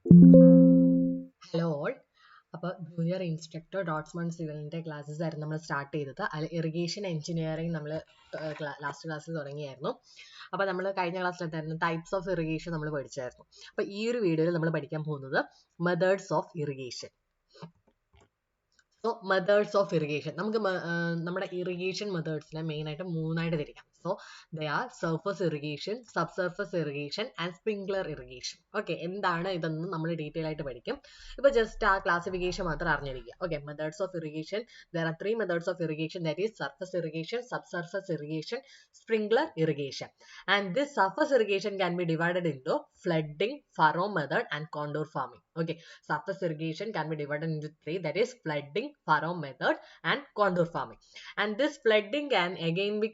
Hello all. അപ്പോൾ junior instructor ഡോട്ട്സ്മൺ സിവിലിൻ്റെ classes ആയിരുന്നു നമ്മൾ സ്റ്റാർട്ട് ചെയ്തത്. അതിൽ ഇറിഗേഷൻ എഞ്ചിനീയറിംഗ് നമ്മൾ ലാസ്റ്റ് ക്ലാസ്സിൽ തുടങ്ങിയായിരുന്നു. അപ്പോൾ നമ്മൾ കഴിഞ്ഞ ക്ലാസ്സിൽ എന്തായിരുന്നു, ടൈപ്സ് ഓഫ് ഇറിഗേഷൻ നമ്മൾ പഠിച്ചായിരുന്നു. അപ്പോൾ ഈ ഒരു വീഡിയോയിൽ നമ്മൾ പഠിക്കാൻ പോകുന്നത് methods of irrigation. So methods of irrigation നമുക്ക് നമ്മുടെ ഇറിഗേഷൻ മെത്തേഡ്സിനെ മെയിനായിട്ട് മൂന്നായിട്ട് തിരിക്കാം. So they are surface irrigation, sub surface irrigation and sprinkler irrigation. Okay, എന്താണ് ഇതെന്ന് നമ്മൾ ഡീറ്റെയിൽ ആയിട്ട് പഠിക്കും. ഇപ്പോൾ ജസ്റ്റ് ആ ക്ലാസിഫിക്കേഷൻ മാത്രം അറിഞ്ഞിരിക്കുക. Okay, methods of irrigation, there are 3 methods of irrigation, that is surface irrigation, sub surface irrigation, sprinkler irrigation. And this surface irrigation can be divided into flooding, furrow method and contour farming. Okay, surface irrigation can be divided into 3, that is flooding, furrow method and contour farming. And this flooding can again be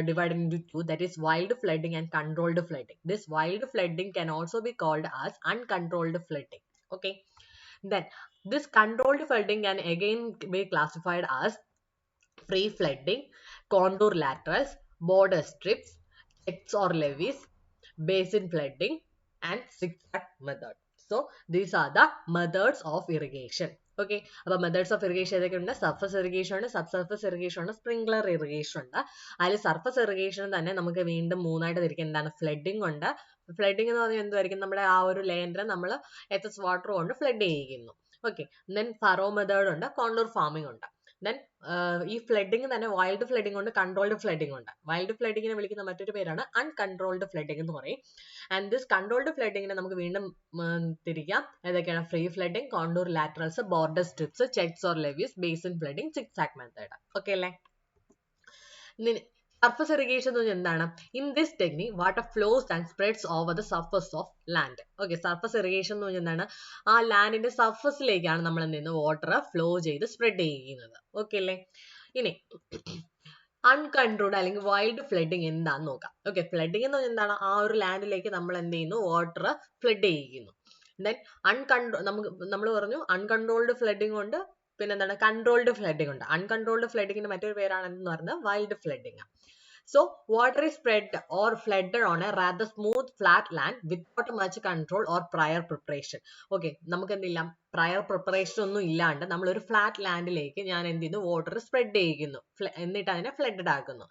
divided into 2, that is wild flooding and controlled flooding. This wild flooding can also be called as uncontrolled flooding. Okay, then this controlled flooding can again be classified as free flooding, contour laterals, border strips, checks or levees, basin flooding and zigzag method. So these are the methods of irrigation. Okay, അപ്പോൾ methods of irrigation ഏതൊക്കെയുണ്ട്? Surface irrigation ഉണ്ട്, sub surface irrigation ഉണ്ട്, sprinkler irrigation ഉണ്ട്. അതിൽ surface irrigation തന്നെ നമുക്ക് വീണ്ടും മൂന്നായിട്ട് തിരിക്കും. എന്താണ്? ഫ്ലഡിംഗ് ഉണ്ട്. ഫ്ലഡിംഗ് എന്ന് പറഞ്ഞാൽ എന്തായിരിക്കും? നമ്മുടെ ആ ഒരു ലാൻഡിൽ നമ്മൾ എക്സസ് വാട്ടർ കൊണ്ട് ഫ്ലഡ് ചെയ്യിക്കുന്നു. ഓക്കെ, ദെൻ ഫറോ മെത്തേഡ് ഉണ്ട്, കോണ്ടൂർ ഫാമിംഗ് ഉണ്ട്. ദെൻ ഈ ഫ്ലഡിങ് തന്നെ വൈൽഡ് ഫ്ലഡിംഗ് ഉണ്ട്, കൺട്രോൾഡ് ഫ്ലഡിംഗ് ഉണ്ട്. വൈൽഡ് ഫ്ലഡിങ്ങിനെ വിളിക്കുന്ന മറ്റൊരു പേരാണ് അൺകൺട്രോൾഡ് ഫ്ലഡിംഗ് എന്ന് പറയും. ആൻഡ് ദിസ് കൺട്രോൾഡ് ഫ്ലഡിങ്ങിനെ നമുക്ക് വീണ്ടും തിരിക്കാം. ഏതൊക്കെയാണ്? Free flooding, contour laterals, border strips, checks or levees, basin flooding, zigzag method. Okay അല്ലേ? സർഫസ് ഇറിഗേഷൻ എന്ന് പറഞ്ഞാൽ എന്താണ്? In this technique water flows and spreads over the surface of land. Okay, surface irrigation എന്ന് പറഞ്ഞാൽ എന്താണ്? ആ ലാൻഡിന്റെ സർഫസിലേക്കാണ് നമ്മൾ എന്ത് ചെയ്യുന്നത്? വാട്ടർ ഫ്ലോ ചെയ്ത് സ്പ്രെഡ് ചെയ്യുന്നത്. ഓക്കെ അല്ലേ? ഇനി അൺകൺട്രോൾഡ് അല്ലെങ്കിൽ വൈൽഡ് ഫ്ലഡിങ് എന്താന്ന് നോക്കാം. ഓക്കെ, ഫ്ലഡിങ് എന്ന് പറഞ്ഞാൽ എന്താണ്? ആ ഒരു ലാൻഡിലേക്ക് നമ്മൾ എന്ത് ചെയ്യുന്നു? Water flood ചെയ്യിക്കുന്നു. ദെൻ നമ്മൾ പറഞ്ഞു അൺകൺട്രോൾഡ് ഫ്ലഡിങ് ഉണ്ട്, പിന്നെ എന്താണ്? കൺട്രോൾഡ് ഫ്ലഡിങ് ഉണ്ട്. അൺകൺട്രോൾഡ് ഫ്ലഡിങ്ങിന്റെ മറ്റൊരു പേരാണ് എന്ന് പറയുന്നത് wild flooding. So water is spread or flooded on a rather smooth flat land without much control or prior preparation. Okay, നമുക്ക് എന്തില്ല? പ്രയർ പ്രിപ്പറേഷൻ ഒന്നും ഇല്ലാണ്ട് നമ്മൾ ഒരു ഫ്ലാറ്റ് ലാൻഡിലേക്ക് ഞാൻ എന്ത് ചെയ്യുന്നു? വാട്ടർ സ്പ്രെഡ് ചെയ്യിക്കുന്നു, എന്നിട്ട് അതിനെ ഫ്ലഡഡ് ആക്കുന്നു.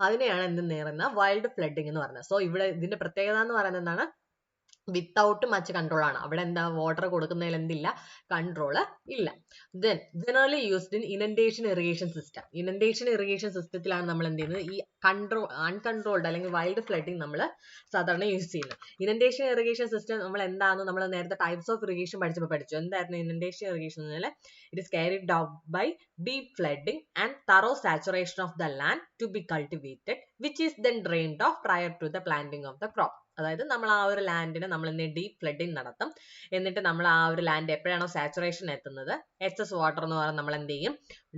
അതിനെയാണ് എന്ത് പറയുന്നത്? വൈൽഡ് ഫ്ലഡിങ് എന്ന് പറയുന്നത്. സോ ഇവിടെ ഇതിന്റെ പ്രത്യേകത എന്ന് പറയുന്നത് എന്താണ്? വിത്തൗട്ട് മച്ച് കൺട്രോൾ ആണ്. അവിടെ എന്താ? വാട്ടർ കൊടുക്കുന്നതിൽ എന്തില്ല? കൺട്രോൾ ഇല്ല. Then generally used in inundation irrigation system. Inundation irrigation സിസ്റ്റത്തിലാണ് നമ്മൾ എന്ത് ചെയ്യുന്നത്? ഈ അൺകൺട്രോൾഡ് അല്ലെങ്കിൽ വൈൽഡ് ഫ്ലഡിങ് നമ്മൾ സാധാരണ യൂസ് ചെയ്യുന്നത്. ഇനൻഡേഷൻ ഇറിഗേഷൻ സിസ്റ്റം നമ്മൾ എന്താണെന്ന് നമ്മൾ നേരത്തെ ടൈപ്സ് ഓഫ് ഇറിഗേഷൻ പഠിച്ചപ്പോൾ പഠിച്ചു. എന്തായിരുന്നു ഇനൻഡേഷൻ ഇറിഗേഷൻ എന്ന് പറഞ്ഞാൽ? It is carried out by deep flooding and thorough saturation of the land to be cultivated which is then drained off prior to the planting of the crop. അതായത് നമ്മൾ ആ ഒരു ലാൻഡിനെ നമ്മൾ ഡീപ് ഫ്ലഡിങ് നടത്തും. എന്നിട്ട് നമ്മൾ ആ ഒരു ലാൻഡ് എപ്പോഴാണോ സാച്ചുറേഷൻ എത്തുന്നത്, എക്സസ് വാട്ടർ എന്ന് പറഞ്ഞാൽ നമ്മൾ എന്ത് ചെയ്യും?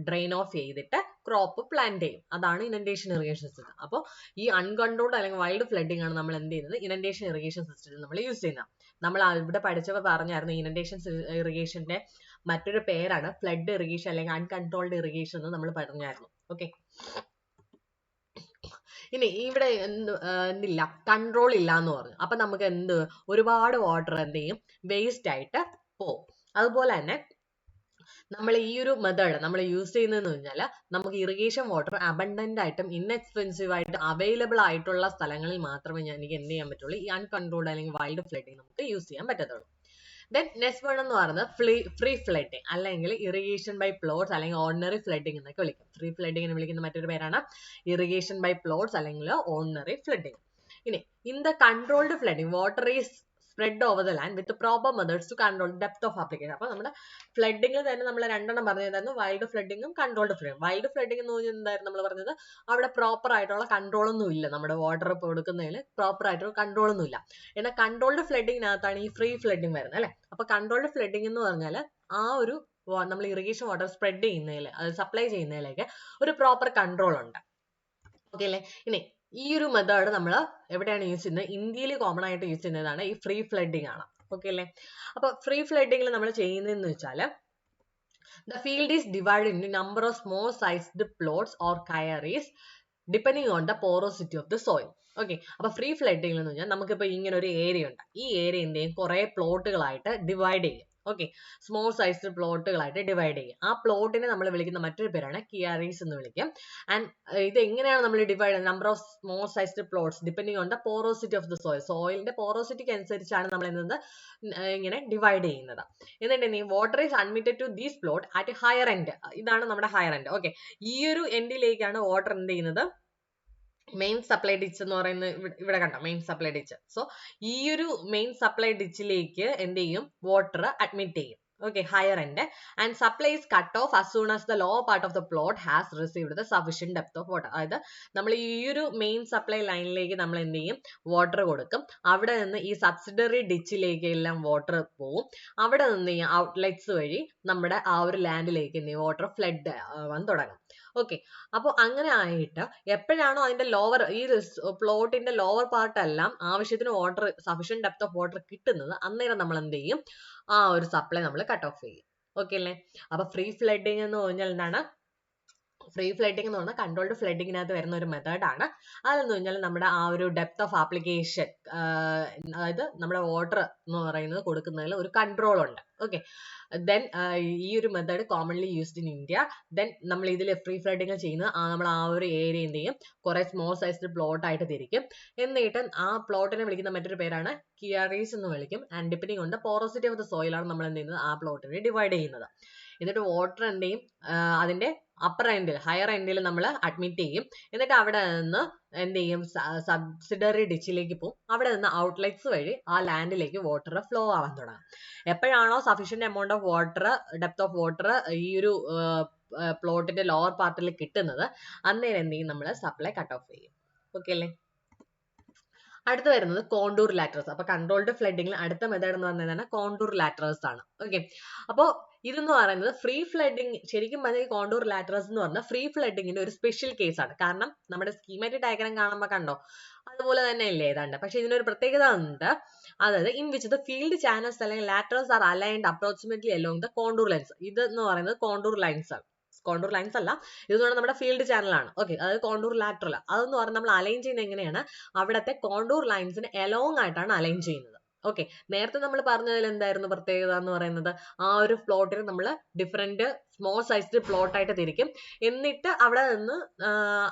ഡ്രെയിൻ ഓഫ് ചെയ്തിട്ട് ക്രോപ്പ് പ്ലാന്റ് ചെയ്യും. അതാണ് ഇനൻഡേഷൻ ഇറിഗേഷൻ സിസ്റ്റം. അപ്പോൾ ഈ അൺകൺട്രോൾഡ് അല്ലെങ്കിൽ വൈൽഡ് ഫ്ലഡിംഗ് ആണ് നമ്മൾ എന്ത് ചെയ്യുന്നത്? ഇനൻഡേഷൻ ഇറിഗേഷൻ സിസ്റ്റത്തിൽ നമ്മൾ യൂസ് ചെയ്യുന്നത്. നമ്മൾ ഇവിടെ പഠിച്ചപ്പോൾ പറഞ്ഞായിരുന്നു ഇനൻഡേഷൻ ഇറിഗേഷന്റെ മറ്റൊരു പേരാണ് ഫ്ലഡ് ഇറിഗേഷൻ അല്ലെങ്കിൽ അൺകൺട്രോൾഡ് ഇറിഗേഷൻ എന്ന് നമ്മൾ പറഞ്ഞായിരുന്നു. ഓക്കെ, ഇനി ഇവിടെ എന്തില്ല? കൺട്രോൾ ഇല്ല എന്ന് പറഞ്ഞു. അപ്പൊ നമുക്ക് ഒരുപാട് വാട്ടർ എന്ത് ചെയ്യും? വേസ്റ്റ് ആയിട്ട് പോകും. അതുപോലെ തന്നെ നമ്മൾ ഈ ഒരു മെത്തേഡ് നമ്മൾ യൂസ് ചെയ്യുന്നതെന്ന് പറഞ്ഞാൽ നമുക്ക് ഇറിഗേഷൻ വാട്ടർ അബണ്ടന്റ് ആയിട്ടും ഇൻഎക്സ്പെൻസീവ് ആയിട്ട് അവൈലബിൾ ആയിട്ടുള്ള സ്ഥലങ്ങളിൽ മാത്രമേ എനിക്ക് എന്ത് ചെയ്യാൻ പറ്റുള്ളൂ? ഈ അൺകൺട്രോൾഡ് അല്ലെങ്കിൽ വൈൽഡ് ഫ്ലഡിങ് നമുക്ക് യൂസ് ചെയ്യാൻ പറ്റത്തുള്ളൂ. ദെൻ നെക്സ്റ്റ് വൺ എന്ന് പറയുന്നത് ഫ്രീ ഫ്ലഡിങ് അല്ലെങ്കിൽ ഇറിഗേഷൻ ബൈ പ്ലോട്ട്സ് അല്ലെങ്കിൽ ഓർഡിനറി ഫ്ലഡിങ് എന്നൊക്കെ വിളിക്കും. ഫ്രീ ഫ്ലഡിങ്ങിനെ വിളിക്കുന്ന മറ്റൊരു പേരാണ് ഇറിഗേഷൻ ബൈ പ്ലോട്ട്സ് അല്ലെങ്കിൽ ഓർഡിനറി ഫ്ലഡിങ്. ഇനി in the controlled flooding water is spread over the land with the proper methods to control depth of application. അപ്പോൾ നമ്മുടെ ഫ്ലഡിങ്ങിൽ തന്നെ നമ്മൾ രണ്ടെണ്ണം പറഞ്ഞിരുന്നു, വൈൽഡ് ഫ്ലഡിങ്ങും കൺട്രോൾഡ് ഫ്ലഡിങ്ങും. വൈൽഡ് ഫ്ലഡിങ് എന്ന് പറഞ്ഞാൽ എന്തായിരുന്നു നമ്മൾ പറഞ്ഞത്? അവിടെ പ്രോപ്പർ ആയിട്ടുള്ള കൺട്രോൾ ഒന്നും ഇല്ല, നമ്മുടെ വാട്ടർ കൊടുക്കുന്നതിൽ പ്രോപ്പർ ആയിട്ടുള്ള കൺട്രോൾ ഒന്നും ഇല്ല. എന്നാൽ കൺട്രോൾഡ് ഫ്ലഡിങ്ങിനകത്താണ് ഈ ഫ്രീ ഫ്ലഡിങ് വരുന്നത് അല്ലെ. അപ്പൊ കൺട്രോൾഡ് ഫ്ലഡിങ് എന്ന് പറഞ്ഞാൽ ആ ഒരു നമ്മൾ ഇറിഗേഷൻ വാട്ടർ സ്പ്രെഡ് ചെയ്യുന്നതിൽ, അത് സപ്ലൈ ചെയ്യുന്നതിലേക്ക് ഒരു പ്രോപ്പർ കൺട്രോൾ ഉണ്ട്. ഓക്കെ അല്ലേ? ഇനി ഈ ഒരു മെത്തേഡ് നമ്മൾ എവിടെയാണ് യൂസ് ചെയ്യുന്നത്? ഇന്ത്യയിൽ കോമൺ ആയിട്ട് യൂസ് ചെയ്യുന്നതാണ് ഈ ഫ്രീ ഫ്ലഡിങ് ആണ്. ഓക്കെ അല്ലേ? അപ്പൊ ഫ്രീ ഫ്ലഡിങ്ങിൽ നമ്മൾ ചെയ്യുന്നതെന്ന് വെച്ചാൽ the field is divided into number of small sized plots or carries depending on the porosity of the soil. Okay. അപ്പൊ ഫ്രീ ഫ്ലഡിംഗ് എന്ന് പറഞ്ഞാൽ നമുക്കിപ്പോ ഇങ്ങനെ ഒരു ഏരിയ ഉണ്ട്. ഈ ഏരിയ എന്തെയും കുറെ പ്ലോട്ടുകളായിട്ട് ഡിവൈഡ് ചെയ്യും. ഓക്കെ, സ്മോൾ സൈസ്ഡ് പ്ലോട്ടുകളായിട്ട് ഡിവൈഡ് ചെയ്യും. ആ പ്ലോട്ടിനെ നമ്മൾ വിളിക്കുന്ന മറ്റൊരു പേരാണ് കിയാറീസ് എന്ന് വിളിക്കും. ആൻഡ് ഇത് എങ്ങനെയാണ് നമ്മൾ ഡിവൈഡ് ചെയ്യുന്നത്? Number of small sized plots depending on the porosity of the soil. സോയിലിന്റെ പോറോസിറ്റിക്ക് അനുസരിച്ചാണ് നമ്മൾ എന്ത് ഇങ്ങനെ ഡിവൈഡ് ചെയ്യുന്നത്. എന്നിട്ട് water is admitted to these plot at higher end. ഇതാണ് നമ്മുടെ ഹയർ എൻഡ്. ഓക്കെ, ഈ ഒരു എൻഡിലേക്കാണ് വാട്ടർ എന്ത് ചെയ്യുന്നത്, മെയിൻ സപ്ലൈ ഡിച്ച് എന്ന് പറയുന്നത് ഇവിടെ കണ്ടോ, മെയിൻ സപ്ലൈ ഡിച്ച്. സോ ഈ ഒരു മെയിൻ സപ്ലൈ ഡിച്ചിലേക്ക് എന്ത് ചെയ്യും, വാട്ടർ അഡ്മിറ്റ് ചെയ്യും. Okay, higher end. And supply is cut off as soon as the lower part of the plot has received the sufficient depth of water. അതായത് നമ്മൾ ഈ ഒരു main supply ലൈനിലേക്ക് നമ്മൾ എന്ത് ചെയ്യും, വാട്ടർ കൊടുക്കും. അവിടെ നിന്ന് ഈ സബ്സിഡറി ഡിച്ചിലേക്ക് എല്ലാം വാട്ടർ പോവും. അവിടെ നിന്ന് ഈ ഔട്ട്ലെറ്റ്സ് വഴി നമ്മുടെ ആ ഒരു ലാൻഡിലേക്ക് എന്ത് ചെയ്യും, വാട്ടർ ഫ്ലഡ് ആവാൻ തുടങ്ങും. ഓക്കെ, അപ്പോൾ അങ്ങനെ ആയിട്ട് എപ്പോഴാണോ അതിന്റെ ലോവർ, ഈ പ്ലോട്ടിന്റെ ലോവർ പാർട്ട് എല്ലാം ആവശ്യത്തിന് water, sufficient depth of water കിട്ടുന്നത്, അന്നേരം നമ്മൾ എന്ത് ചെയ്യും, ആ ഒരു സപ്ലൈ നമ്മൾ കട്ട് ഓഫ് ചെയ്യും. ഓക്കെ അല്ലേ? അപ്പൊ ഫ്രീ ഫ്ലഡിങ് എന്ന് പറഞ്ഞാൽ എന്താണ്? ഫ്രീ ഫ്ലഡിങ് എന്ന് പറഞ്ഞാൽ കൺട്രോൾഡ് ഫ്ലഡിങ്ങിനകത്ത് വരുന്ന ഒരു മെത്തേഡ് ആണ്. അതെന്ന് പറഞ്ഞാൽ നമ്മുടെ ആ ഒരു ഡെപ്ത് ഓഫ് ആപ്ലിക്കേഷൻ, അതായത് നമ്മുടെ വാട്ടർ എന്ന് പറയുന്നത് കൊടുക്കുന്നതിൽ ഒരു കൺട്രോൾ ഉണ്ട്. ഓക്കെ, ദെൻ ഈ ഒരു method commonly used in India. Then നമ്മൾ ഇതിൽ ഫ്രീ ഫ്ലഡിങ് ചെയ്യുന്നത് നമ്മൾ ആ ഒരു ഏരിയ എന്ത് ചെയ്യും, കുറെ സ്മോൾ സൈസ്ഡ് പ്ലോട്ട് ആയിട്ട് തിരിക്കും. എന്നിട്ട് ആ പ്ലോട്ടിനെ വിളിക്കുന്ന മറ്റൊരു പേരാണ് കിയാറീസ് എന്ന് വിളിക്കും. And depending on the porosity of the soil ആണ് നമ്മൾ എന്ത് ചെയ്യുന്നത്, ആ പ്ലോട്ടിനെ ഡിവൈഡ് ചെയ്യുന്നത്. എന്നിട്ട് വാട്ടർ എന്ത് ചെയ്യും, അതിന്റെ അപ്പർ എൻഡിൽ, ഹയർ എൻഡിൽ നമ്മൾ അഡ്മിറ്റ് ചെയ്യും. എന്നിട്ട് അവിടെ നിന്ന് എന്ത് ചെയ്യും, സബ്സിഡറി ഡിച്ചിലേക്ക് പോകും. അവിടെ നിന്ന് ഔട്ട്ലെറ്റ്സ് വഴി ആ ലാൻഡിലേക്ക് വാട്ടർ ഫ്ലോ ആവാൻ തുടങ്ങും. എപ്പോഴാണോ sufficient amount of water, depth of water ഈ ഒരു പ്ലോട്ടിന്റെ ലോവർ പാർട്ടിൽ കിട്ടുന്നത്, അന്നേരം എന്ത് ചെയ്യും, നമ്മൾ സപ്ലൈ കട്ട് ഓഫ് ചെയ്യും. ഓക്കെ അല്ലേ? അടുത്ത് വരുന്നത് കോണ്ടൂർ ലാറ്ററസ്. അപ്പൊ കൺട്രോൾഡ് ഫ്ലഡിങ്ങിൽ അടുത്ത മെത്തേഡ് എന്ന് പറയുന്നത് കോണ്ടൂർ ലാറ്ററസ് ആണ്. ഓക്കെ, അപ്പോൾ ഇതെന്ന് പറയുന്നത് ഫ്രീ ഫ്ലഡിങ്, ശരിക്കും പറഞ്ഞാൽ കോണ്ടൂർ ലാറ്ററസ് എന്ന് പറഞ്ഞാൽ ഫ്രീ ഫ്ലഡിങ്ങിന്റെ ഒരു സ്പെഷ്യൽ കേസ് ആണ്. കാരണം നമ്മുടെ സ്കീമാറ്റിക് ഡയഗ്രാം കാണുമ്പോൾ കണ്ടോ, അതുപോലെ തന്നെ അല്ലേ ഏതാണ്ട്. പക്ഷെ ഇതിനൊരു പ്രത്യേകത ഉണ്ട്. അതായത് in which the field channels അല്ലെങ്കിൽ laterals are aligned approximately along the contour lines. ഇത് എന്ന് പറയുന്നത് കോണ്ടൂർ ലൈൻസ് ആണ്. കോണ്ടൂർ ലൈൻസ് അല്ല, ഇതെന്ന് പറഞ്ഞാൽ നമ്മുടെ ഫീൽഡ് ചാനലാണ്. ഓക്കെ, അതായത് കോണ്ടൂർ ലാറ്ററൽ. അതെന്ന് പറഞ്ഞാൽ നമ്മൾ അലൈൻ ചെയ്യുന്നത് എങ്ങനെയാണ്, അവിടത്തെ കോണ്ടൂർ ലൈൻസിന് എലോങ് ആയിട്ടാണ് അലൈൻ ചെയ്യുന്നത്. ഓക്കെ, നേരത്തെ നമ്മൾ പറഞ്ഞതിൽ എന്തായിരുന്നു പ്രത്യേകത എന്ന് പറയുന്നത്, ആ ഒരു പ്ലോട്ടിന് നമ്മൾ ഡിഫറെന്റ് സ്മോൾ സൈസ്ഡ് പ്ലോട്ട് ആയിട്ട് തിരിക്കും. എന്നിട്ട് അവിടെ നിന്ന്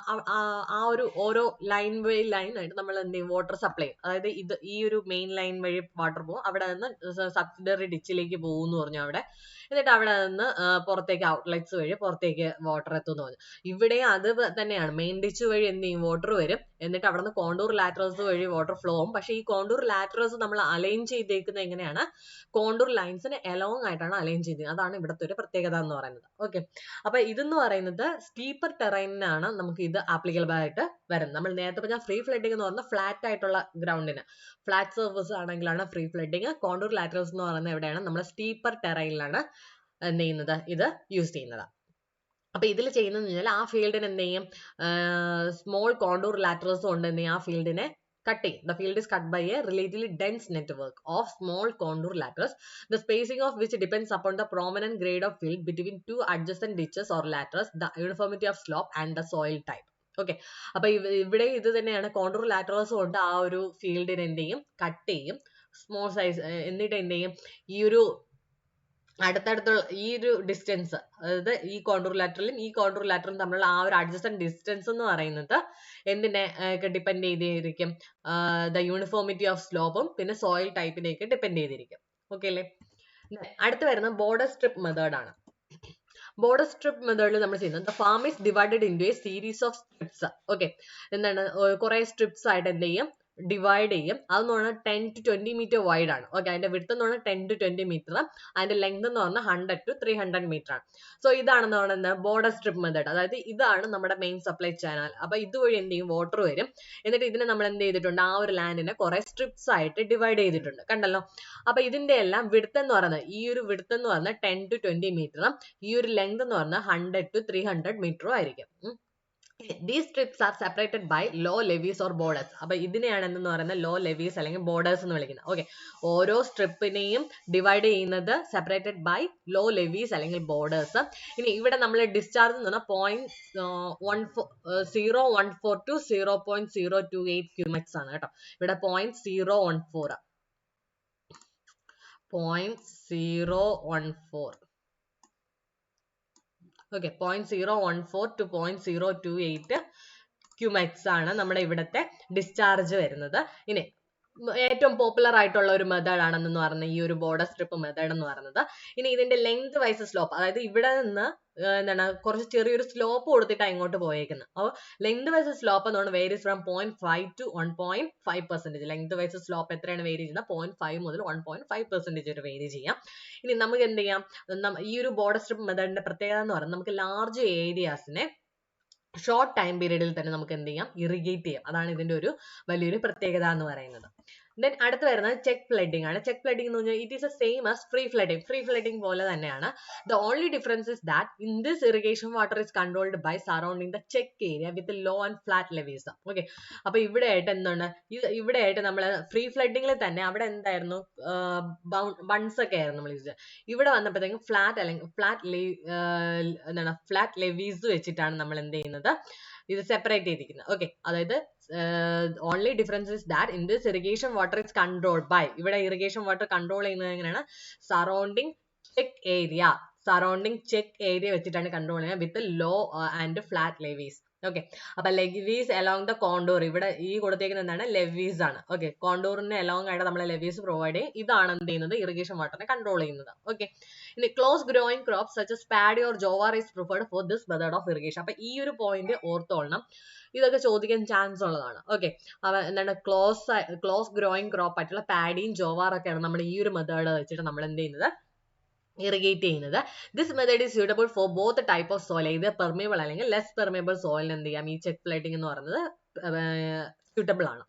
ആ ഒരു ഓരോ ലൈൻ ബൈ ലൈൻ ആയിട്ട് നമ്മൾ എന്ത് ചെയ്യും, വാട്ടർ സപ്ലൈ. അതായത് ഈ ഒരു മെയിൻ ലൈൻ വഴി വാട്ടർ പോകും, അവിടെ നിന്ന് സബ്സിഡറി ഡിച്ചിലേക്ക് പോകും എന്ന് പറഞ്ഞു അവിടെ. എന്നിട്ട് അവിടെ നിന്ന് പുറത്തേക്ക് ഔട്ട്ലെറ്റ്സ് വഴി പുറത്തേക്ക് വാട്ടർ എത്തുമെന്ന് പറഞ്ഞു. ഇവിടെ അത് തന്നെയാണ്, മെയിൻ ഡിച്ച് വഴി എന്ത് ചെയ്യും, വാട്ടർ വരും. എന്നിട്ട് അവിടെ നിന്ന് കോണ്ടൂർ ലാറ്ററസ് വഴി വാട്ടർ ഫ്ലോ ആവും. പക്ഷെ ഈ കോണ്ടൂർ ലാറ്ററസ് നമ്മൾ അലൈൻ ചെയ്തേക്കുന്നത് എങ്ങനെയാണ്, കോണ്ടൂർ ലൈൻസിന് എലോങ് ആയിട്ടാണ് അലൈൻ ചെയ്തത്. അതാണ് ഇവിടുത്തെ ഒരു പ്രത്യേകത എന്ന് പറയുന്നത്. ഓക്കെ, അപ്പൊ ഇതെന്ന് പറയുന്നത് സ്റ്റീപ്പർ ടെറൈനാണ് നമുക്ക് ഇത് ആപ്ലിക്കബിൾ ആയിട്ട് വരുന്നത്. നമ്മൾ നേരത്തെ പറഞ്ഞ ഫ്രീ ഫ്ലഡിങ് എന്ന് പറഞ്ഞാൽ ഫ്ലാറ്റ് ആയിട്ടുള്ള ഗ്രൗണ്ടിന്, ഫ്ലാറ്റ് സർഫസ് ആണെങ്കിലാണ് ഫ്രീ ഫ്ലഡിങ്. കോണ്ടൂർ ലാറ്ററസ് എന്ന് പറയുന്നത് എവിടെയാണ്, നമ്മൾ സ്റ്റീപ്പർ ടെറൈനിലാണ് എന്ത് ചെയ്യുന്നത്, ഇത് യൂസ് ചെയ്യുന്നത്. അപ്പൊ ഇതിൽ ചെയ്യുന്നതെന്ന് പറഞ്ഞാൽ ആ ഫീൽഡിന് എന്ത് ചെയ്യും, സ്മോൾ കോണ്ടൂർ ലാറ്ററസ് കൊണ്ട് എന്ത് ചെയ്യും, ആ ഫീൽഡിനെ cut ചെയ്യും. The field is cut by a relatively dense network of small contour laterals, the spacing of which depends upon the prominent grade of field between two adjacent ditches or laterals, the uniformity of slope and the soil type. Okay, അപ്പൊ ഇവിടെ ഇത് തന്നെയാണ്, contour laterals കൊണ്ട് ആ ഒരു ഫീൽഡിനെ എന്ത് ചെയ്യും, കട്ട് ചെയ്യും സ്മോൾ സൈസ്. എന്നിട്ട് എന്ത് ചെയ്യും, ഈ ഒരു അടുത്തടുത്തുള്ള ഈ ഒരു ഡിസ്റ്റൻസ്, അതായത് ഈ കോണ്ടൂർ ലാറ്ററലും ഈ കോണ്ടൂർ ലാറ്ററലും തമ്മിലുള്ള ആ ഒരു അഡ്ജസ്റ്റന്റ് ഡിസ്റ്റൻസ് എന്ന് പറയുന്നത് എന്തിനെ ഡിപ്പെൻഡ് ചെയ്തിരിക്കും, ദ യൂണിഫോമിറ്റി ഓഫ് സ്ലോപ്പും പിന്നെ സോയിൽ ടൈപ്പിനെയൊക്കെ ഡിപ്പെൻഡ് ചെയ്തിരിക്കും. ഓക്കെ അല്ലേ? അടുത്ത് വരുന്നത് ബോർഡർ സ്ട്രിപ്പ് മെത്തേഡ് ആണ്. ബോർഡർ സ്ട്രിപ്പ് മെത്തേഡിൽ നമ്മൾ ചെയ്യുന്നത്, the farm is divided into A series of strips. Okay, എന്താണ്, കുറെ സ്ട്രിപ്സ് ആയിട്ട് എന്ത് ചെയ്യും, ഡിവൈഡ് ചെയ്യും. അതെന്ന് പറഞ്ഞാൽ 10 to 20 മീറ്റർ വൈഡ് ആണ്. ഓക്കെ, അതിന്റെ വിഡ്ത്ത് എന്ന് പറഞ്ഞാൽ 10 to 20 മീറ്റർ, അതിന്റെ ലെങ്ത് എന്ന് പറഞ്ഞാൽ 100 to 300 മീറ്റർ ആണ്. സോ ഇതാണെന്ന് പറയുന്നത് ബോർഡർ സ്ട്രിപ്പ് മെത്തേഡ്. അതായത് ഇതാണ് നമ്മുടെ മെയിൻ സപ്ലൈ ചാനൽ. അപ്പൊ ഇതുവഴി എന്ത് ചെയ്യും, വാട്ടർ വരും. എന്നിട്ട് ഇതിനെ നമ്മൾ എന്ത് ചെയ്തിട്ടുണ്ട്, ആ ഒരു ലാൻഡിനെ കുറെ സ്ട്രിപ്സ് ആയിട്ട് ഡിവൈഡ് ചെയ്തിട്ടുണ്ട്, കണ്ടല്ലോ. അപ്പൊ ഇതിന്റെ എല്ലാം വിഡ്ത്ത് എന്ന് പറയുന്നത്, ഈ ഒരു വിഡ്ത്ത് എന്ന് പറഞ്ഞാൽ 10 to 20 മീറ്ററും ഈ ഒരു ലെങ്ത് എന്ന് പറഞ്ഞാൽ 100 to 300 മീറ്ററും ആയിരിക്കും. These strips are separated by low levees or borders. അപ്പൊ ഇതിനെയാണ് എന്തെന്ന് പറയുന്നത് low levees അല്ലെങ്കിൽ borders എന്ന് വിളിക്കുന്നത്. ഓക്കെ, ഓരോ സ്ട്രിപ്പിനെയും ഡിവൈഡ് ചെയ്യുന്നത് സെപ്പറേറ്റഡ് ബൈ ലോ ലെവീസ് അല്ലെങ്കിൽ ബോർഡേഴ്സ്. ഇനി ഇവിടെ നമ്മൾ ഡിസ്ചാർജ് എന്ന് പറഞ്ഞാൽ 0.014 to 0.028 ക്യൂമെക്സ് ആണ് കേട്ടോ. ഇവിടെ 0.014 ഓക്കെ, 0.014 to 0.028 ക്യൂമെക്സ് ആണ് നമ്മുടെ ഇവിടുത്തെ ഡിസ്ചാർജ് വരുന്നത്. ഇനി ഏറ്റവും പോപ്പുലർ ആയിട്ടുള്ള ഒരു മെത്തേഡ് ആണെന്ന് പറയുന്നത് ഈ ഒരു ബോർഡർ സ്ട്രിപ്പ് മെത്തേഡ് എന്ന് പറയുന്നത്. ഇനി ഇതിന്റെ ലെങ്ത് വൈസ് സ്ലോപ്പ്, അതായത് ഇവിടെ നിന്ന് എന്താണ് കുറച്ച് ചെറിയൊരു സ്ലോപ്പ് കൊടുത്തിട്ടാണ് ഇങ്ങോട്ട് പോയേക്കുന്നത്. അപ്പോൾ ലെങ്ത് വൈസ് സ്ലോപ്പ് എന്ന് പറഞ്ഞാൽ varies from 0.5 to 1.5%. Length vice slope എത്രയാണ് വേരി ചെയ്യുന്നത്? 0.5 മുതൽ 1.5% വരെ വേരി ചെയ്യാം. ഇനി നമുക്ക് എന്ത് ചെയ്യാം, ഈ ഒരു ബോർഡർ സ്ട്രിപ്പ് മെത്തേഡിന്റെ പ്രത്യേകത എന്ന് പറയുന്നത് നമുക്ക് ലാർജ് ഏരിയാസിനെ ഷോർട്ട് ടൈം പീരീഡിൽ തന്നെ നമുക്ക് എന്ത് ചെയ്യാം, ഇറിഗേറ്റ് ചെയ്യാം. അതാണ് ഇതിന്റെ ഒരു വലിയൊരു പ്രത്യേകത എന്ന് പറയുന്നത്. ദെൻ അടുത്ത് വരുന്നത് ചെക്ക് ഫ്ലഡിംഗ് ആണ്. ചെക്ക് ഫ്ലഡിംഗ് എന്ന് പറഞ്ഞാൽ it is a same as free flooding. Free flooding പോലെ തന്നെയാണ്. The only difference is that in this irrigation water is controlled by surrounding the check area with low and flat levees. Okay, അപ്പൊ ഇവിടെ ആയിട്ട് എന്താണ്, ഇവിടെ ആയിട്ട് നമ്മൾ free ഫ്ലഡിംഗിൽ തന്നെ അവിടെ എന്തായിരുന്നു, ബൺസ് ഒക്കെ ആയിരുന്നു നമ്മൾ യൂസ്. ഇവിടെ വന്നപ്പോഴത്തേക്കും ഫ്ലാറ്റ് അല്ലെങ്കിൽ ഫ്ലാറ്റ് ലെവീസ് വെച്ചിട്ടാണ് നമ്മൾ എന്ത് ചെയ്യുന്നത്, ഇത് സെപ്പറേറ്റ് ചെയ്തിരിക്കുന്നത്. ഓക്കെ, അതായത് only difference is that in this irrigation water is controlled by, ഇവിടെ ഇറിഗേഷൻ വാട്ടർ കൺട്രോൾ ചെയ്യുന്നത് എങ്ങനെയാണ്, സറൗണ്ടിങ് ചെക്ക് ഏരിയ വെച്ചിട്ടാണ് കൺട്രോൾ ചെയ്യുന്നത് with low and flat levees. Okay, അപ്പൊ ലെവീസ് അലോങ് ദ കോണ്ടൂർ, ഇവിടെ ഈ കൊടുത്തേക്കുന്ന എന്താണ്, ലെവീസ് ആണ്. ഓക്കെ, കോണ്ടൂറിന് അലോങ് ആയിട്ട് നമ്മൾ ലെവീസ് പ്രൊവൈഡ് ചെയ്യും. ഇതാണ് എന്ത് ചെയ്യുന്നത്, ഇറിഗേഷൻ വാട്ടറിനെ കൺട്രോൾ ചെയ്യുന്നത്. ഓക്കെ, ഇനി close growing crops such as paddy or jowar is preferred for this method of irrigation. അപ്പൊ ഈ ഒരു പോയിന്റ് ഓർത്തോളണം, ഇതൊക്കെ ചോദിക്കാൻ ചാൻസ് ഉള്ളതാണ്. ഓക്കെ, എന്താണ് ക്ലോസ് ഗ്രോയിങ് ക്രോപ്പ് ആയിട്ടുള്ള പാഡിയും ജോവാറൊക്കെയാണ് നമ്മൾ ഈ ഒരു മെത്തേഡ് വെച്ചിട്ട് നമ്മൾ എന്ത് ചെയ്യുന്നത്, ഇറിഗേറ്റ് ചെയ്യുന്നത്. This method is suitable for both type of soil, ഇത് പെർമിയബിൾ അല്ലെങ്കിൽ ലെസ് പെർമിയബിൾ സോയിലിന് എന്ത് ചെയ്യാം, ഈ ചെക്ക് ഫ്ലഡിംഗ് എന്ന് പറയുന്നത് സ്യൂട്ടബിൾ ആണ്.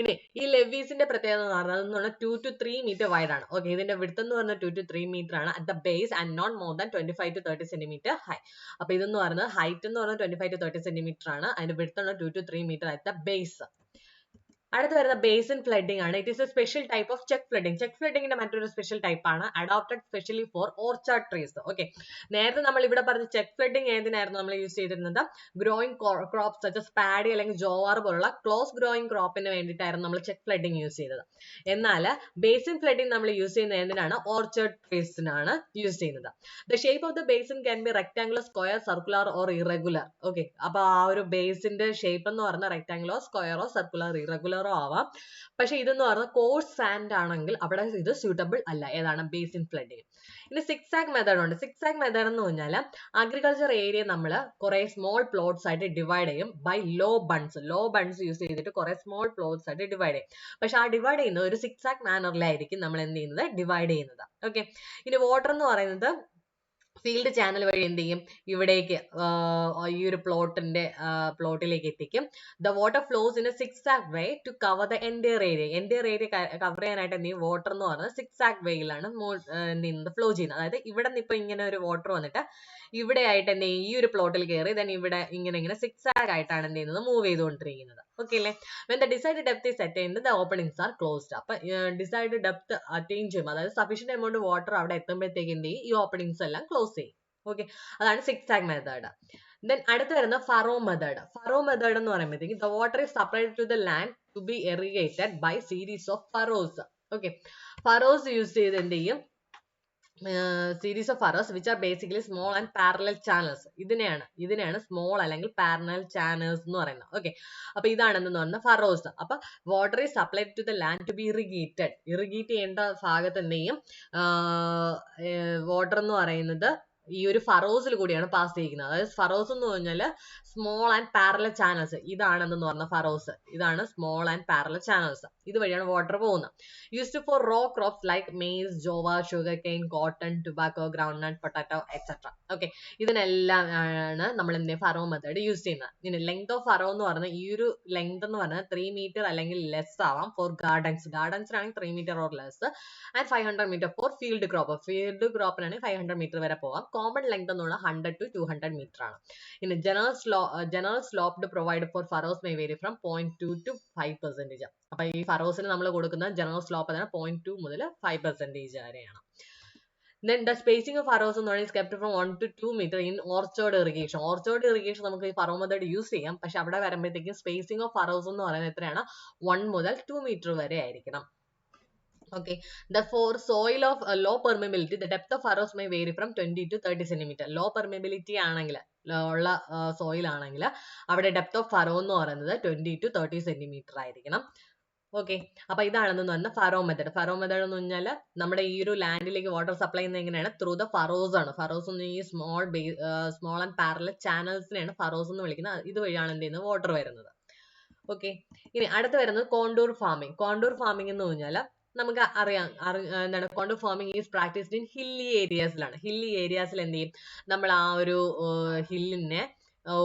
ഇനി ഈ ലെവീസിന്റെ പ്രത്യേകത എന്ന് പറഞ്ഞാൽ 2 to 3 മീറ്റർ വൈഡ് ആണ്. ഓക്കെ, ഇതിന്റെ വിഡ്ത്ത് എന്ന് പറഞ്ഞാൽ 2 to 3 മീറ്റർ ആണ് at the base and not more than 25 to 30 centimetre high. അപ്പൊ ഇതെന്ന് പറയുന്നത് ഹൈറ്റ് എന്ന് പറഞ്ഞാൽ 25 to 30 സെന്റിമീറ്റർ ആണ്, അതിന്റെ വിഡ്ത്ത് എന്ന് 2 to 3 metre at the base. അടുത്ത് വരുന്ന ബേസിൻ ഫ്ലഡിംഗ് ആണ്. It is a special type of check flooding. Check ഫ്ലഡിംഗിന്റെ മറ്റൊരു സ്പെഷ്യൽ ടൈപ്പ് ആണ്, adopted specially for orchard trees. Okay, നേരത്തെ നമ്മൾ ഇവിടെ പറഞ്ഞ ചെക്ക് ഫ്ലഡിംഗ് ഏതിനായിരുന്നു നമ്മൾ യൂസ് ചെയ്തിരുന്നത്, growing crops such as paddy അല്ലെങ്കിൽ ജോവാർ പോലുള്ള ക്ലോസ് ഗ്രോയിങ് ക്രോപ്പിന് വേണ്ടിയിട്ടായിരുന്നു നമ്മൾ ചെക്ക് ഫ്ലഡിംഗ് യൂസ് ചെയ്തത്. എന്നാൽ ബേസിൻ ഫ്ലഡിംഗ് നമ്മൾ യൂസ് ചെയ്യുന്നത് എന്തിനാണ്, ഓർച്ചാർഡ് ട്രീസിനാണ് യൂസ് ചെയ്യുന്നത്. The shape of the basin can be rectangular, square, circular or irregular. Okay, അപ്പൊ ആ ഒരു ബേസിന്റെ ഷേപ്പ് എന്ന് പറഞ്ഞാൽ റെക്ടാംഗുലോ സ്ക്വയറോ സർക്കുലർ ഇറഗുലറോ ആവാം. പക്ഷെ ഇതെന്ന് പറഞ്ഞാൽ കോഴ്സ് സാൻഡ് ആണെങ്കിൽ അവിടെ ഇത് സ്യൂട്ടബിൾ അല്ല. ഏതാണ്, ബേസിൻ ഫ്ലഡിംഗ്. ഇനി സിക്സാക് മെത്തേഡ് ഉണ്ട്. സിക്സാക് മെത്തേഡ് എന്ന് പറഞ്ഞാൽ അഗ്രികൾച്ചർ ഏരിയ നമ്മൾ കുറെ സ്മോൾ പ്ലോട്ട്സ് ആയിട്ട് ഡിവൈഡ് ചെയ്യും ബൈ ലോ ബൺസ് യൂസ് ചെയ്തിട്ട് കുറെ സ്മോൾ പ്ലോട്ട്സ് ആയിട്ട് ഡിവൈഡ് ചെയ്യും. പക്ഷെ ആ ഡിവൈഡ് ചെയ്യുന്നത് ഒരു സിക്സാക് മാനറിലായിരിക്കും നമ്മൾ എന്ത് ചെയ്യുന്നത്, ഡിവൈഡ് ചെയ്യുന്നത്. ഓക്കെ, ഇനി വാട്ടർ എന്ന് പറയുന്നത് ഫീൽഡ് ചാനൽ വഴി എന്ത് ചെയ്യും, ഇവിടേക്ക് ഈ ഒരു പ്ലോട്ടിലേക്ക് എത്തിക്കും. The water flows in a zigzag way to cover the entire area cover ചെയ്യാനായിട്ട് എന്ത് ചെയ്യും, വാട്ടർ എന്ന് പറയുന്നത് സിക്സാക് വേയിലാണ് എന്ത് ചെയ്യുന്നത്, ഫ്ലോ ചെയ്യുന്നത്. അതായത് ഇവിടെ നിന്ന് ഇപ്പൊ ഇങ്ങനെ ഒരു വാട്ടർ വന്നിട്ട് ഇവിടെ ആയിട്ട് എന്ത് ചെയ്യും, ഈ ഒരു പ്ലോട്ടിൽ കയറി ദെൻ ഇവിടെ ഇങ്ങനെ സിക്സാക് ആയിട്ടാണ് എന്ത് ചെയ്യുന്നത്, മൂവ് ചെയ്തുകൊണ്ടിരിക്കുന്നത്. ഓക്കെ അല്ലേ. when the desired depth is attained the openings are closed. അപ്പൊ desired depth attain ചെയ്യും, അതായത് സഫീഷ്യന്റ് എമൗണ്ട് വാട്ടർ അവിടെ എത്തുമ്പോഴത്തേക്ക് എന്ത് ചെയ്യും, ഈ ഓപ്പണിങ്സ് എല്ലാം ക്ലോസ് ചെയ്യും. ഓക്കെ, അതാണ് സിക്സാക് മെത്തേഡ്. ദെൻ അടുത്ത് വരുന്ന ഫറോ മെത്തേഡ്. ഫറോ മെത്തേഡ് എന്ന് പറയുമ്പോഴത്തേക്ക് the water is supplied to the land to be irrigated by series of furrows. Okay, Pharos use ചെയ്ത് എന്ത് ചെയ്യും, series of furrows which are basically small and parallel channels. ഇതിനെയാണ് small അല്ലെങ്കിൽ parallel channels എന്ന് പറയുന്നത്. Okay, അപ്പൊ ഇതാണെന്ന് പറഞ്ഞ ഫറോസ്. അപ്പൊ water is supplied to the land to be irrigate ചെയ്യേണ്ട ഭാഗത്ത് എന്ത് ചെയ്യും, വാട്ടർ എന്ന് പറയുന്നത് ഈ ഒരു ഫറോസിൽ കൂടിയാണ് പാസ് ചെയ്യിക്കുന്നത്. അതായത് ഫറോസ് എന്ന് പറഞ്ഞാൽ സ്മോൾ ആൻഡ് പാരലൽ ചാനൽസ്. ഇതാണെന്ന് പറഞ്ഞ ഫറോസ്, ഇതാണ് സ്മോൾ ആൻഡ് പാരലൽ ചാനൽസ്. ഇതുവഴിയാണ് വാട്ടർ പോകുന്നത്. Used for row crops like maize, jowar, sugar cane, cotton, tobacco, groundnut, potato etcetera. Okay, ഇതിനെല്ലാം ആണ് നമ്മൾ എന്ത് ഫറോ മെത്തേഡ് യൂസ് ചെയ്യുന്നത്. ഇനി ലെങ്ത് ഓഫ് ഫറോ എന്ന് പറഞ്ഞാൽ ഈ ഒരു ലെങ്ത് എന്ന് പറഞ്ഞാൽ 3 മീറ്റർ അല്ലെങ്കിൽ ലെസ് ആവാം ഫോർ ഗാർഡൻസിനാണെങ്കിൽ 3 metre or less and 500 metre for field ക്രോപ്പിനാണെങ്കിൽ 500 മീറ്റർ വരെ പോവാം. കോമൺ ലെങ്ത് എന്നുള്ള 100 to 200 മീറ്റർ ആണ്. ഇനി general general slope provided for furrows may vary from 0.2 to 5%. അപ്പൊ ഈ ഫറോസിന് നമ്മൾ കൊടുക്കുന്ന ജനറൽ സ്ലോപ്പ് അതാണ് 0.2 മുതൽ 5% വരെയാണ്. Then the spacing of furrows is kept from 1 to 2 meter in orchard irrigation. Orchard irrigation നമുക്ക് ഈ furrow method യൂസ് ചെയ്യാം. പക്ഷെ അവിടെ വരുമ്പോഴത്തേക്കും spacing of furrows എന്ന് പറയുന്നത് എത്രയാണ്? 1 മുതൽ 2 meter വരെ ആയിരിക്കണം. Okay. Therefore, soil of low permeability, the depth of furrows may vary from 20 to 30 centimeter. Low permeability ആണെങ്കിൽ ഉള്ള soil ആണെങ്കിൽ അവിടെ depth of furrow എന്ന് പറയുന്നത് 20 to 30 centimeter ആയിരിക്കണം. ഓക്കെ, അപ്പൊ ഇതാണെന്ന് പറഞ്ഞ ഫറോ മെത്തേഡ്. ഫറോ മെത്തേഡ് എന്ന് പറഞ്ഞാൽ നമ്മുടെ ഈ ഒരു ലാൻഡിലേക്ക് വാട്ടർ സപ്ലൈ ചെയ്യുന്നത് എങ്ങനെയാണ്? ത്രൂ ദ ഫറോസ് ആണ്. ഫറോസ് എന്ന് ഈ സ്മോൾ ആൻഡ് പാരലൽ ചാനൽസിനെയാണ് ഫറോസ് എന്ന് വിളിക്കുന്നത്. ഇതുവഴിയാണ് എന്ത് ചെയ്യുന്നത്? വാട്ടർ വരുന്നത്. ഓക്കെ, ഇനി അടുത്ത് വരുന്നത് കോണ്ടൂർ ഫാമിംഗ്. കോണ്ടൂർ ഫാമിംഗ് എന്ന് പറഞ്ഞാൽ നമുക്ക് അറിയാം എന്താണ്? Contour farming is practised in hilly ഏരിയാസിലാണ്. ഹില്ലി ഏരിയാസിൽ എന്ത് ചെയ്യും? നമ്മൾ ആ ഒരു ഹില്ലിനെ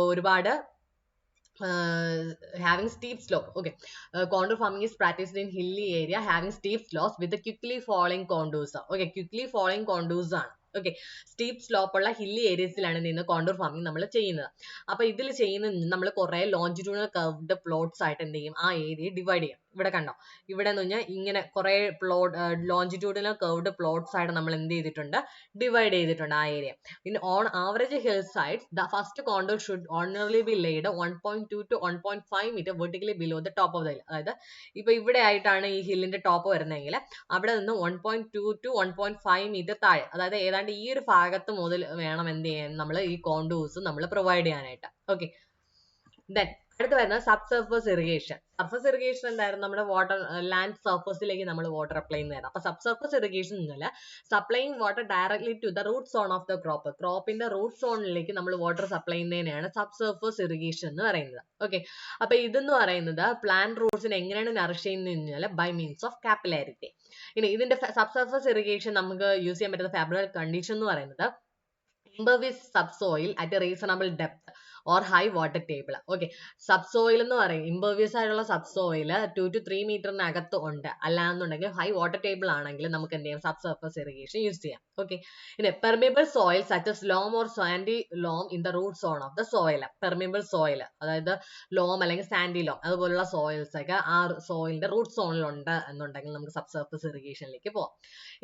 ഒരുപാട് having steep slope. Okay, contour farming is practiced in hilly area having steep slopes with the quickly falling contours. Okay, quickly falling contours ആണ്. ഓക്കെ, സ്റ്റീപ്പ് സ്ലോപ്പ് ഉള്ള ഹില്ലി ഏരിയസിലാണ് നിന്ന് കോണ്ടൂർ ഫാമിംഗ് നമ്മൾ ചെയ്യുന്നത്. അപ്പൊ ഇതിൽ ചെയ്യുന്ന നമ്മൾ കുറെ ലോഞ്ചിറ്റ്യൂണൽ കർവ്ഡ് പ്ലോട്ട്സ് ആയിട്ട് എന്ത് ചെയ്യും? ആ ഏരിയ ഡിവൈഡ് ചെയ്യും. ഇവിടെ കണ്ടോ, ഇവിടെ എന്ന് പറഞ്ഞാൽ ഇങ്ങനെ കുറെ ലോഞ്ചിറ്റ്യൂഡിനൽ കർവ്ഡ് പ്ലോട്ട്സ് ആയിട്ട് നമ്മൾ എന്ത് ചെയ്തിട്ടുണ്ട്? ഡിവൈഡ് ചെയ്തിട്ടുണ്ട് ആ ഏരിയ. പിന്നെ on average hill sides the first contour should ordinarily B laid 1.2 to 1.5 meter vertically below the top of the hill. അതായത് ഇപ്പൊ ഇവിടെ ആയിട്ടാണ് ഈ ഹില്ലിന്റെ ടോപ്പ് വരുന്നതെങ്കിൽ അവിടെ നിന്ന് 1.2 to 1.5 meter താഴെ, അതായത് ഏതാണ്ട് ഈ ഒരു ഭാഗത്ത് മുതൽ വേണം എന്ത് ചെയ്യാൻ? നമ്മൾ ഈ കോണ്ടൂർസ് നമ്മൾ പ്രൊവൈഡ് ചെയ്യാനായിട്ട്. ഓക്കെ, ദെൻ അടുത്ത് വരുന്നത് sub surface irrigation. Surface irrigation എന്തായിരുന്നു? നമ്മുടെ വാട്ടർ ലാൻഡ് സർഫസിലേക്ക് നമ്മൾ വാട്ടർ അപ്ലൈ ചെയ്യുന്നതാണ്. അപ്പൊ സബ് സർഫസ് ഇറിഗേഷൻ എന്നാൽ supplying water directly to the root zone of the crop. ക്രോപ്പിന്റെ റൂട്ട് സോണിലേക്ക് നമ്മൾ വാട്ടർ സപ്ലൈ ചെയ്യുന്നതിനെയാണ് സബ് സർഫസ് ഇറിഗേഷൻ എന്ന് പറയുന്നത്. ഓക്കെ, അപ്പൊ ഇതെന്ന് പറയുന്നത് പ്ലാന്റ് റൂട്ട്സിനെ എങ്ങനെയാണ് നറിഷ് ചെയ്യുന്നത് കഴിഞ്ഞാൽ ബൈ മീൻസ് ഓഫ് കാപ്പിലാരിറ്റി. ഇനി ഇതിന്റെ സബ് സർഫസ് ഇറിഗേഷൻ നമുക്ക് യൂസ് ചെയ്യാൻ പറ്റുന്ന ഫേവറബിൾ കണ്ടീഷൻ എന്ന് പറയുന്നത് impervious subsoil at a reasonable depth or high water table. Okay, subsoil എന്ന് പറയും impervious ആയിട്ടുള്ള subsoil 2 to 3 മീറ്ററിനകത്ത് ഉണ്ട്. അല്ലാന്നുണ്ടെങ്കിൽ ഹൈ വാട്ടർ ടേബിൾ ആണെങ്കിൽ നമുക്ക് എന്ത് ചെയ്യാം? സബ് സർഫസ് ഇറിഗേഷൻ യൂസ് ചെയ്യാം. ഓക്കെ, ഇനി permeable soil such as loam or sandy loam in the root zone of the soil. Permeable soil അതായത് ലോം അല്ലെങ്കിൽ സാൻഡി ലോം അതുപോലുള്ള സോയിൽസ് ഒക്കെ ആ സോയിലിന്റെ റൂട്ട് സോണിൽ ഉണ്ട് എന്നുണ്ടെങ്കിൽ നമുക്ക് സബ് സർഫസ് ഇറിഗേഷനിലേക്ക് പോവാം.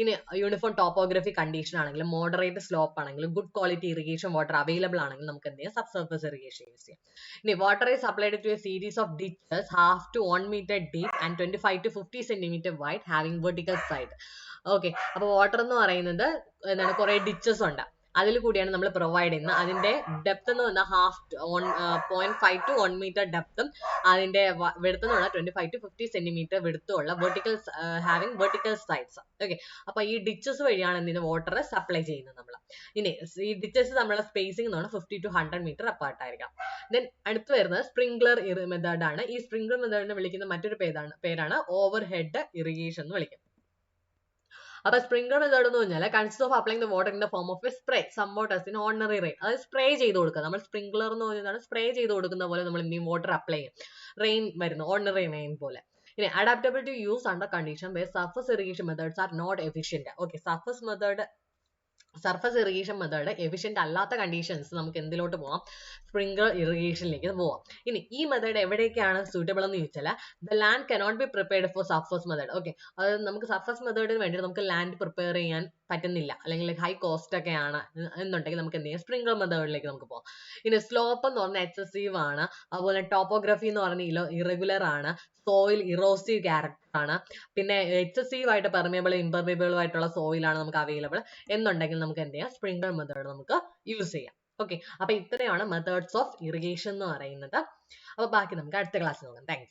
ഇനി യൂണിഫോം ടോപ്പോഗ്രഫി കണ്ടീഷൻ ആണെങ്കിലും മോഡറേറ്റ് സ്ലോപ്പ് ആണെങ്കിലും good quality irrigation water available ആണെങ്കിൽ നമുക്ക് എന്ത് ചെയ്യാം? സബ് സർഫസ് ഇറിഗേഷൻ യൂസ് ചെയ്യാം. ഇനി water is supplied to a series of ditches half to 1 meter deep and 25 to 50 centimeter wide having vertical side. Okay, അപ്പൊ water എന്ന് പറയുന്നത് എന്താണ്? കുറെ ഡിച്ചസ് ഉണ്ട്, അതിൽ കൂടിയാണ് നമ്മൾ പ്രൊവൈഡ് ചെയ്യുന്നത്. അതിന്റെ ഡെപ്ത് എന്ന് പറഞ്ഞാൽ 0.5 to 1 meter ഡെപ്തും അതിന്റെ വെടുത്ത് എന്ന് പറഞ്ഞാൽ 25 to 50 centimeter വെടുത്തുള്ള vertical having vertical sides. Okay, അപ്പൊ ഈ ഡിച്ചസ് വഴിയാണ് എന്തിന് വാട്ടർ സപ്ലൈ ചെയ്യുന്നത് നമ്മൾ. ഇനി ഈ ഡിച്ചസ് നമ്മളെ സ്പേസിംഗ് എന്ന് പറഞ്ഞാൽ 50 to 100 meter അപ്പാർട്ട് ആയിരിക്കണം. ദെൻ അടുത്ത് വരുന്നത് സ്പ്രിംഗ്ലർ മെത്തേഡ് ആണ്. ഈ സ്പ്രിംഗ്ലർ മെത്തേഡിനെ വിളിക്കുന്ന മറ്റൊരു പേരാണ് ഓവർ ഹെഡ് ഇറിഗേഷൻ എന്ന് വിളിക്കുന്നത്. അപ്പൊ സ്പ്രിംഗ്ലർ മെത്തേഡ് എന്ന് പറഞ്ഞാൽ consist of applying the water in the form of a spray somewhat as in ordinary rain. അതായത് സ്പ്രേ ചെയ്ത് കൊടുക്കുക. നമ്മൾ സ്പ്രിംഗ്ലർ എന്ന് പറഞ്ഞാൽ സ്പ്രേ ചെയ്ത് കൊടുക്കുന്ന പോലെ നമ്മൾ എന്തെയും വാട്ടർ അപ്ലൈ ചെയ്യും. റെയിൻ വരുന്നു, ഓർഡിനറി റെയിൻ പോലെ. ഇനി adaptable to use under condition where surface irrigation methods are not efficient. Okay, surface irrigation method efficient അല്ലാത്ത കണ്ടീഷൻസ് നമുക്ക് എന്തിലോട്ട് പോവാം? സ്പ്രിംഗ്ലർ ഇറിഗേഷനിലേക്ക് പോവാം. ഇനി ഈ മെത്തേഡ് എവിടേക്കാണ് സൂട്ടബിൾ എന്ന് ചോദിച്ചാൽ the land cannot be prepared for surface method. Okay, അതായത് നമുക്ക് സർഫസ് മെത്തേഡിന് വേണ്ടി നമുക്ക് ലാൻഡ് പ്രിപ്പയർ ചെയ്യാൻ പറ്റുന്നില്ല, അല്ലെങ്കിൽ ഹൈ കോസ്റ്റ് ഒക്കെ ആണ് എന്നുണ്ടെങ്കിൽ നമുക്ക് എന്ത് ചെയ്യാം? സ്പ്രിംഗ്ലർ മെത്തേഡിലേക്ക് നമുക്ക് പോകാം. ഇനി സ്ലോപ്പ് എന്ന് പറഞ്ഞാൽ എക്സസീവ് ആണ്, അതുപോലെ ടോപ്പോഗ്രഫി എന്ന് പറഞ്ഞാൽ ഇറഗുലർ ആണ്, സോയിൽ ഇറോസീവ് ക്യാരക്ടർ ആണ്, പിന്നെ എക്സസീവ് ആയിട്ട് പെർമിയബിൾ ഇംപെർമിയബിൾ ആയിട്ടുള്ള സോയിലാണ് നമുക്ക് അവൈലബിൾ എന്നുണ്ടെങ്കിൽ നമുക്ക് എന്ത് ചെയ്യാം? സ്പ്രിംഗ്ലർ മെത്തേഡ് നമുക്ക് യൂസ് ചെയ്യാം. ഓക്കെ, അപ്പൊ ഇത്രയാണ് മെത്തേഡ്സ് ഓഫ് ഇറിഗേഷൻ എന്ന് പറയുന്നത്. അപ്പൊ ബാക്കി നമുക്ക് അടുത്ത ക്ലാസ്സിൽ നോക്കാം. Thank you.